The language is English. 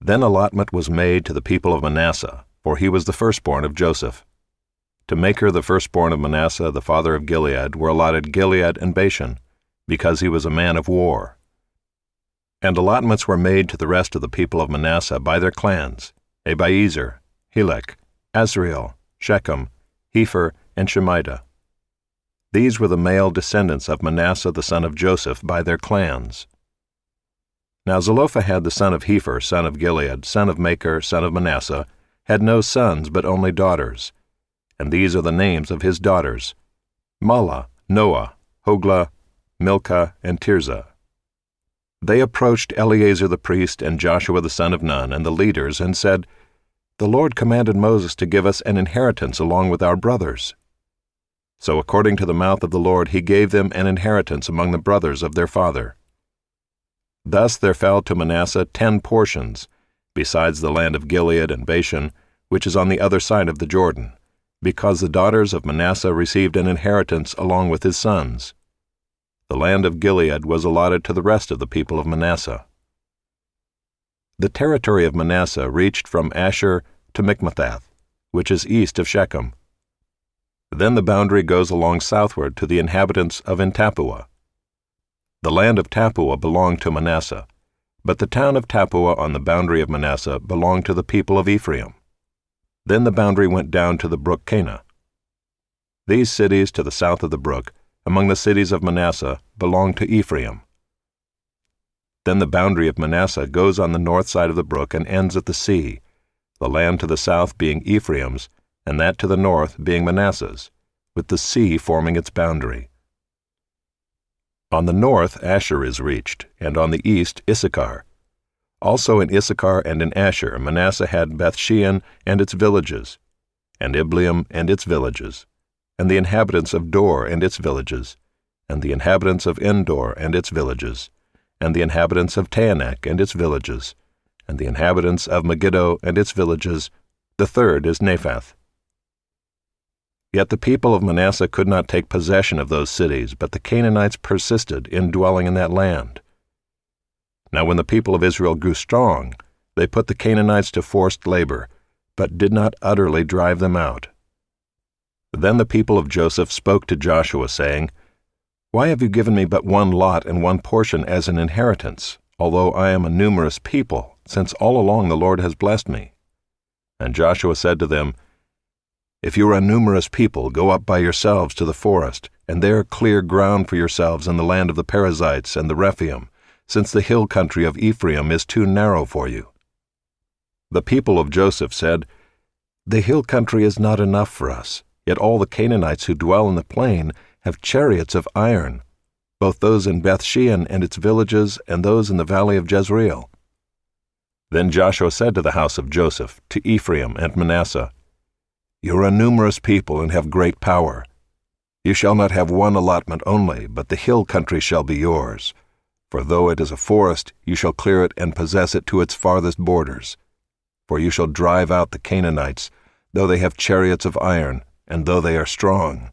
Then allotment was made to the people of Manasseh, for he was the firstborn of Joseph. To Machir the firstborn of Manasseh, the father of Gilead, were allotted Gilead and Bashan, because he was a man of war. And allotments were made to the rest of the people of Manasseh by their clans, Abiezer, Helek, Azriel, Shechem, Hepher, and Shemida. These were the male descendants of Manasseh the son of Joseph by their clans. Now Zelophehad the son of Hepher, son of Gilead, son of Machir, son of Manasseh, had no sons but only daughters. And these are the names of his daughters: Mahlah, Noah, Hoglah, Milcah, and Tirzah. They approached Eleazar the priest and Joshua the son of Nun and the leaders and said, "The Lord commanded Moses to give us an inheritance along with our brothers." So according to the mouth of the Lord he gave them an inheritance among the brothers of their father. Thus there fell to Manasseh 10 portions, besides the land of Gilead and Bashan, which is on the other side of the Jordan, because the daughters of Manasseh received an inheritance along with his sons. The land of Gilead was allotted to the rest of the people of Manasseh. The territory of Manasseh reached from Asher to Michmethath, which is east of Shechem. Then the boundary goes along southward to the inhabitants of En-Tappuah. The land of Tappuah belonged to Manasseh, but the town of Tappuah on the boundary of Manasseh belonged to the people of Ephraim. Then the boundary went down to the brook Kanah. These cities to the south of the brook, among the cities of Manasseh, belonged to Ephraim. Then the boundary of Manasseh goes on the north side of the brook and ends at the sea, the land to the south being Ephraim's, and that to the north being Manasseh's, with the sea forming its boundary. On the north Asher is reached, and on the east Issachar. Also in Issachar and in Asher Manasseh had Bethshean and its villages, and Ibleam and its villages, and the inhabitants of Dor and its villages, and the inhabitants of Endor and its villages, and the inhabitants of Taanach and its villages, and the inhabitants of Megiddo and its villages. The third is Naphath. Yet the people of Manasseh could not take possession of those cities, but the Canaanites persisted in dwelling in that land. Now when the people of Israel grew strong, they put the Canaanites to forced labor, but did not utterly drive them out. Then the people of Joseph spoke to Joshua, saying, "Why have you given me but one lot and one portion as an inheritance, although I am a numerous people, since all along the Lord has blessed me?" And Joshua said to them, "If you are a numerous people, go up by yourselves to the forest, and there clear ground for yourselves in the land of the Perizzites and the Rephaim, since the hill country of Ephraim is too narrow for you." The people of Joseph said, "The hill country is not enough for us, yet all the Canaanites who dwell in the plain have chariots of iron, both those in Bethshean and its villages and those in the valley of Jezreel." Then Joshua said to the house of Joseph, to Ephraim and Manasseh, "You are a numerous people and have great power. You shall not have one allotment only, but the hill country shall be yours. For though it is a forest, you shall clear it and possess it to its farthest borders. For you shall drive out the Canaanites, though they have chariots of iron, and though they are strong.